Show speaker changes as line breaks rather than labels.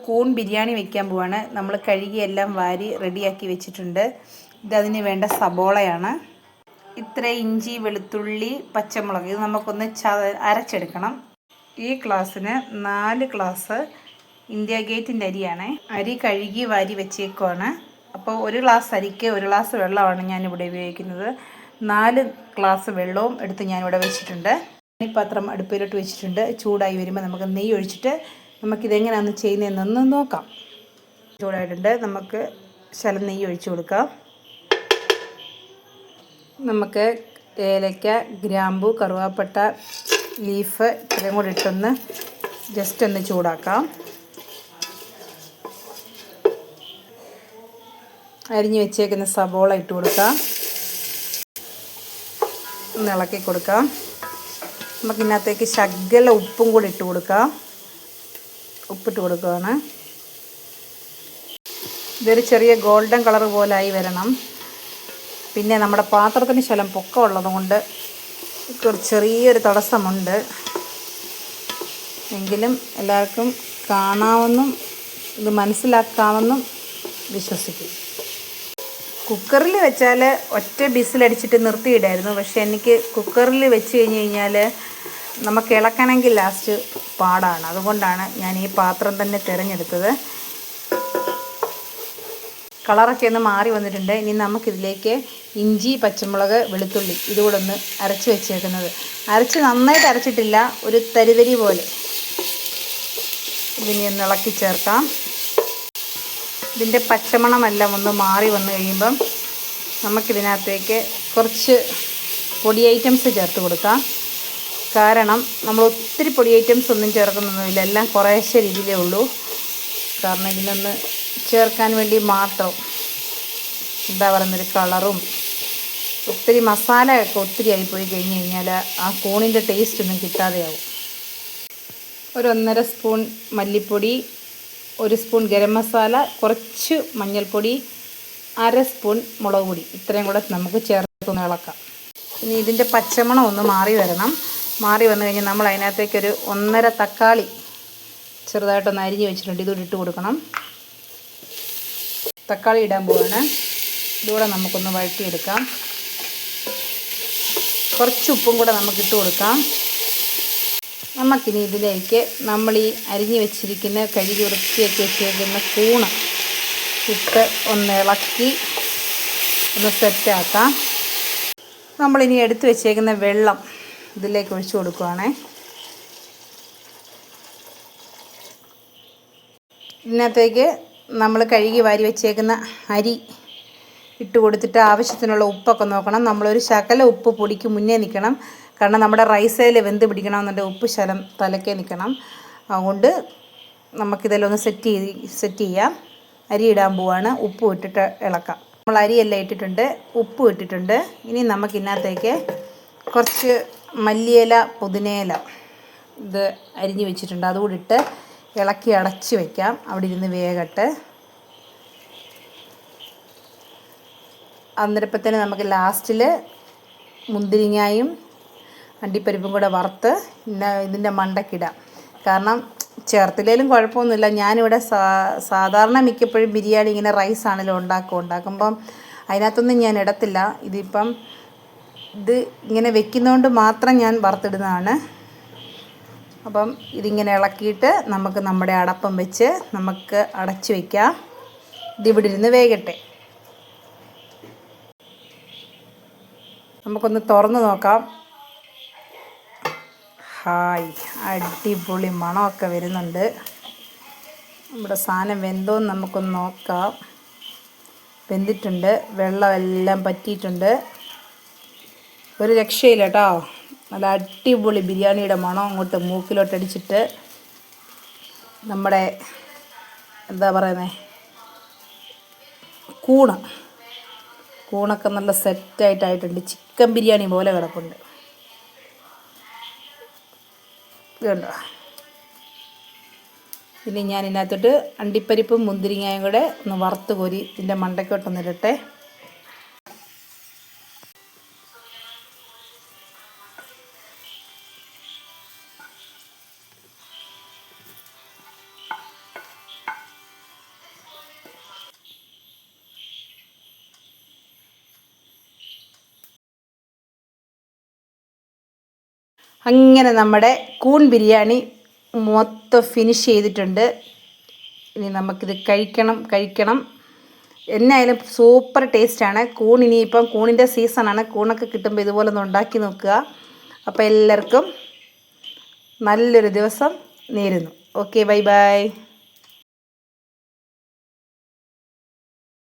കൂൺ ബിരിയാണി വെക്കാൻ പോവാണ്. നമ്മൾ കഴുകി എല്ലാം വാരി റെഡിയാക്കി വെച്ചിട്ടുണ്ട്. ഇതതിന് വേണ്ട സബോളയാണ്. ഇത്ര ഇഞ്ചി, വെളുത്തുള്ളി, പച്ചമുളക് ഇത് നമുക്കൊന്ന് അരച്ചെടുക്കണം. ഈ ഗ്ലാസ്സിന് 4 ഗ്ലാസ് ഇന്ത്യ ഗേറ്റിൻ്റെ അരിയാണ്. അരി കഴുകി വാരി വെച്ചേക്കുവാണ്. അപ്പോൾ 1 ഗ്ലാസ് അരിക്ക് 1 ഗ്ലാസ് വെള്ളമാണ് ഞാനിവിടെ ഉപയോഗിക്കുന്നത്. 4 ഗ്ലാസ് വെള്ളവും എടുത്ത് ഞാനിവിടെ വെച്ചിട്ടുണ്ട്. ഈ പാത്രം അടുപ്പിലോട്ട് വെച്ചിട്ടുണ്ട്. ചൂടായി വരുമ്പോൾ നമുക്ക് നെയ്യ് ഒഴിച്ചിട്ട് നമുക്കിതെങ്ങനെയാണ് ചെയ്യുന്നതെന്നൊന്ന് നോക്കാം. ചൂടായിട്ടുണ്ട്. നമുക്ക് ശകലം നെയ്യ് ഒഴിച്ചു കൊടുക്കാം. നമുക്ക് ഏലക്ക, ഗ്രാമ്പു, കറുവാപ്പട്ട, ലീഫ് ഇത്രയും കൂടി ഇട്ടൊന്ന് ജസ്റ്റ് ഒന്ന് ചൂടാക്കാം. അരിഞ്ഞ് വെച്ചേക്കുന്ന സബോള ഇട്ട് കൊടുക്കാം. ഒന്ന് ഇളക്കി കൊടുക്കാം. നമുക്കിതിനകത്തേക്ക് ശകല ഉപ്പും കൂടി ഇട്ട് കൊടുക്കാം. ഉപ്പിട്ട് കൊടുക്കുകയാണ്. ഇതൊരു ചെറിയ ഗോൾഡൻ കളർ പോലായി വരണം. പിന്നെ നമ്മുടെ പാത്രത്തിന് ശകലം പൊക്കമുള്ളത് കൊണ്ട് ചെറിയൊരു തടസ്സമുണ്ട്. എങ്കിലും എല്ലാവർക്കും കാണാമെന്നും ഇത് മനസ്സിലാക്കാമെന്നും വിശ്വസിക്കും. കുക്കറിൽ വെച്ചാൽ ഒറ്റ ബിസിലടിച്ചിട്ട് നിർത്തിയിടായിരുന്നു. പക്ഷേ എനിക്ക് കുക്കറിൽ വെച്ച് കഴിഞ്ഞാൽ നമുക്ക് ഇളക്കണമെങ്കിൽ ലാസ്റ്റ് പാടാണ്. അതുകൊണ്ടാണ് ഞാൻ ഈ പാത്രം തന്നെ തിരഞ്ഞെടുത്തത്. കളറൊക്കെ ഒന്ന് മാറി വന്നിട്ടുണ്ട്. ഇനി നമുക്കിതിലേക്ക് ഇഞ്ചി, പച്ചമുളക്, വെളുത്തുള്ളി ഇതുകൂടെ ഒന്ന് അരച്ച് വെച്ചേക്കുന്നത്. നന്നായിട്ട് അരച്ചിട്ടില്ല, ഒരു തരിതരി പോലെ ഇതിനെ ഒന്ന് ഇളക്കി ചേർക്കാം. ഇതിൻ്റെ പച്ചമണമെല്ലാം ഒന്ന് മാറി വന്നു കഴിയുമ്പം നമുക്കിതിനകത്തേക്ക് കുറച്ച് പൊടി ഐറ്റംസ് ചേർത്ത് കൊടുക്കാം. കാരണം നമ്മൾ ഒത്തിരി പൊടി ഐറ്റംസ് ഒന്നും ചേർക്കുന്നൊന്നുമില്ല, എല്ലാം കുറേശ്ശെ രീതിയിലേ ഉള്ളൂ. കാരണം ഇതിനൊന്ന് ചേർക്കാൻ വേണ്ടി മാത്രം എന്താ പറയുന്നൊരു കളറും. ഒത്തിരി മസാലയൊക്കെ ഒത്തിരി ആയിപ്പോയി കഴിഞ്ഞ് കഴിഞ്ഞാൽ ആ കൂണിൻ്റെ ടേസ്റ്റ് ഒന്നും കിട്ടാതെയാവും. ഒരു 1.5 സ്പൂൺ മല്ലിപ്പൊടി, 1 സ്പൂൺ ഗരം മസാല, കുറച്ച് മഞ്ഞൾപ്പൊടി, 1/2 സ്പൂൺ മുളക് പൊടി ഇത്രയും കൂടെ നമുക്ക് ചേർത്തൊന്ന് ഇളക്കാം. ഇനി ഇതിൻ്റെ പച്ചമണം ഒന്ന് മാറി വരണം. മാറി വന്നു കഴിഞ്ഞാൽ നമ്മൾ അതിനകത്തേക്കൊരു 1.5 തക്കാളി ചെറുതായിട്ടൊന്ന് അരിഞ്ഞ് വെച്ചിട്ടുണ്ട്. ഇതുകൂടി ഇട്ട് കൊടുക്കണം. തക്കാളി ഇടാൻ പോവാണ്. ഇതുകൂടെ നമുക്കൊന്ന് വഴറ്റിയെടുക്കാം. കുറച്ച് ഉപ്പും കൂടെ നമുക്കിട്ട് കൊടുക്കാം. നമുക്കിനി ഇതിലേക്ക് നമ്മൾ ഈ അരിഞ്ഞ് വെച്ചിരിക്കുന്ന കഴുകി വൃത്തിയാക്കി വെച്ചിരിക്കുന്ന കൂണ് ഇട്ട് ഒന്ന് ഇളക്കി ഒന്ന് സെറ്റാക്കാം. നമ്മളിനി എടുത്ത് വെച്ചേക്കുന്ന വെള്ളം ഇതിലേക്ക് ഒഴിച്ചു കൊടുക്കുകയാണേ. ഇതിനകത്തേക്ക് നമ്മൾ കഴുകി വാരി വെച്ചേക്കുന്ന അരി ഇട്ട് കൊടുത്തിട്ട് ആവശ്യത്തിനുള്ള ഉപ്പൊക്കെ നോക്കണം. നമ്മളൊരു ശകല ഉപ്പ് പൊടിക്ക് മുന്നേ നിൽക്കണം. കാരണം നമ്മുടെ റൈസയിൽ വെന്ത് പിടിക്കണമെന്നുണ്ടെങ്കിൽ ഉപ്പ് ശകലം തലക്കേ നിൽക്കണം. അതുകൊണ്ട് നമുക്കിതെല്ലാം ഒന്ന് സെറ്റ് ചെയ്യാം. അരി ഇടാൻ പോവാണ്. ഉപ്പ് ഇട്ടിട്ട് ഇളക്കാം. നമ്മൾ അരിയെല്ലാം ഇട്ടിട്ടുണ്ട്, ഉപ്പ് ഇട്ടിട്ടുണ്ട്. ഇനി നമുക്കിതിനകത്തേക്ക് കുറച്ച് മല്ലിയില, പുതിനയില ഇത് അരിഞ്ഞ് വെച്ചിട്ടുണ്ട്, അതുകൂടി ഇട്ട് ഇളക്കി അടച്ച് വയ്ക്കാം. അവിടെ ഇരുന്ന് വേകട്ടെ. അന്നേരപ്പത്തേന് നമുക്ക് ലാസ്റ്റിൽ മുന്തിരിങ്ങായും അണ്ടിപ്പരിപ്പും കൂടെ വറുത്ത് ഇതിൻ്റെ മണ്ടക്കിടാം. കാരണം ചേർത്തില്ലേലും കുഴപ്പമൊന്നുമില്ല. ഞാനിവിടെ സാധാരണ മിക്കപ്പോഴും ബിരിയാണി ഇങ്ങനെ റൈസാണല്ലോ ഉണ്ടാക്കുമ്പം അതിനകത്തൊന്നും ഞാൻ ഇടത്തില്ല. ഇതിപ്പം ഇത് ഇങ്ങനെ വെക്കുന്നതുകൊണ്ട് മാത്രം ഞാൻ വറുത്തിടുന്നതാണ്. അപ്പം ഇതിങ്ങനെ ഇളക്കിയിട്ട് നമുക്ക് നമ്മുടെ അടപ്പം വെച്ച് നമുക്ക് അടച്ച് വയ്ക്കാം. ഇതിവിടെ ഇരുന്ന് വേകട്ടെ. നമുക്കൊന്ന് തുറന്ന് നോക്കാം. ഹായ്, അടിപൊളി മണമൊക്കെ വരുന്നുണ്ട്. നമ്മുടെ സാധനം വെന്തോന്ന് നമുക്കൊന്ന് നോക്കാം. വെന്തിട്ടുണ്ട്, വെള്ളമെല്ലാം പറ്റിയിട്ടുണ്ട്. ഒരു രക്ഷയില്ല കേട്ടോ. നല്ല അടിപൊളി ബിരിയാണിയുടെ മണം അങ്ങോട്ട് മൂക്കിലോട്ടടിച്ചിട്ട് നമ്മുടെ എന്താ പറയുന്നത് കൂണൊക്കെ നല്ല സെറ്റായിട്ടായിട്ടുണ്ട്. ചിക്കൻ ബിരിയാണി പോലെ കിടപ്പുണ്ട്. ഇതുണ്ടോ? ഇനി ഞാൻ ഇതിനകത്തോട്ട് അണ്ടിപ്പരിപ്പും മുന്തിരിങ്ങയും കൂടെ ഒന്ന് വറുത്ത് കോരി ഇതിൻ്റെ മണ്ടയ്ക്കോട്ടൊന്നിടട്ടെ. അങ്ങനെ നമ്മുടെ കൂൺ ബിരിയാണി മൊത്തം ഫിനിഷ് ചെയ്തിട്ടുണ്ട്. ഇനി നമുക്കിത് കഴിക്കണം. എന്നായാലും സൂപ്പർ ടേസ്റ്റാണ്. കൂൺ ഇനിയിപ്പം കൂണിൻ്റെ സീസണാണ്. കൂണൊക്കെ കിട്ടുമ്പോൾ ഇതുപോലെ ഒന്ന് ഉണ്ടാക്കി നോക്കുക. അപ്പോൾ എല്ലാവർക്കും നല്ലൊരു ദിവസം നേരുന്നു. Okay, bye bye.